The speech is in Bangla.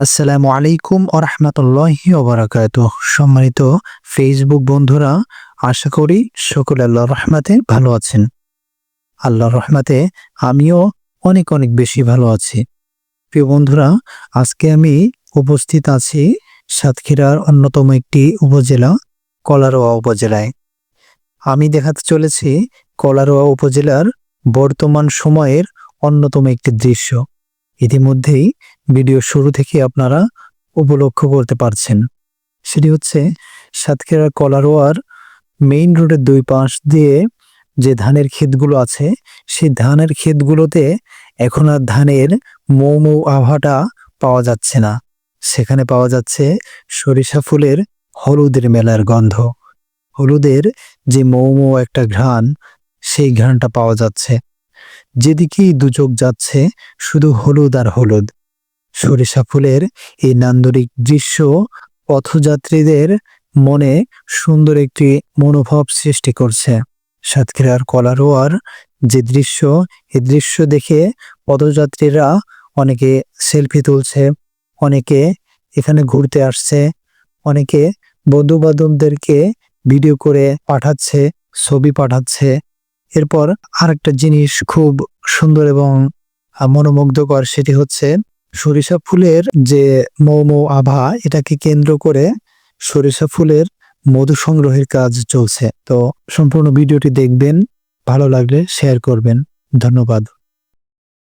আসসালামু আলাইকুম ওয়া রাহমাতুল্লাহি ওয়া বারাকাতুহু। সম্মানিত ফেসবুক বন্ধুরা, আশা করি সকলে আল্লাহর রহমতে ভালো আছেন। আল্লাহর রহমতে আমিও অনেক অনেক বেশি ভালো আছি। প্রিয় বন্ধুরা, আজকে আমি উপস্থিত আছি সাতক্ষীরার অন্যতম একটি উপজেলা কলারোয়া উপজেলায়। আমি দেখাতে চলেছি কলারোয়া উপজেলার বর্তমান সময়ের অন্যতম একটি দৃশ্য। ইতিমধ্যেই ভিডিও শুরু থেকে আপনারা উপলক্ষ করতে পারছেন। সেটি হচ্ছে সাতক্ষীরা কলারোয়ার মেইন রোডের দুই পাশ দিয়ে যে ধানের ক্ষেতগুলো আছে, সেই ধানের ক্ষেতগুলোতে এখন আর ধানের মৌ মৌ আভাটা পাওয়া যাচ্ছে না। সেখানে পাওয়া যাচ্ছে সরিষা ফুলের হলুদের মেলার গন্ধ। হলুদের যে মৌ মৌ একটা ঘ্রাণ, সেই ঘ্রাণটা পাওয়া যাচ্ছে। যেদিকেই দুচোখ যাচ্ছে শুধু হলুদ আর হলুদ। সরিষা ফুলের এই নান্দনিক দৃশ্য পথযাত্রীদের মনে সুন্দর একটি মনোভাব সৃষ্টি করছে। সাতক্ষীরার কলারোয়ার যে দৃশ্য, এই দৃশ্য দেখে পথযাত্রীরা অনেকে সেলফি তুলছে, অনেকে এখানে ঘুরতে আসছে, অনেকে বন্ধু বান্ধবদেরকে ভিডিও করে পাঠাচ্ছে, ছবি পাঠাচ্ছে। এরপর আরেকটা জিনিস খুব সুন্দর এবং মনোমুগ্ধকর, সেটি হচ্ছে সরিষা ফুলের যে মৌ মৌ আভা, এটাকে কেন্দ্র করে সরিষা ফুলের মধু সংগ্রহের কাজ চলছে। তো সম্পূর্ণ ভিডিওটি দেখবেন, ভালো লাগলে শেয়ার করবেন। ধন্যবাদ।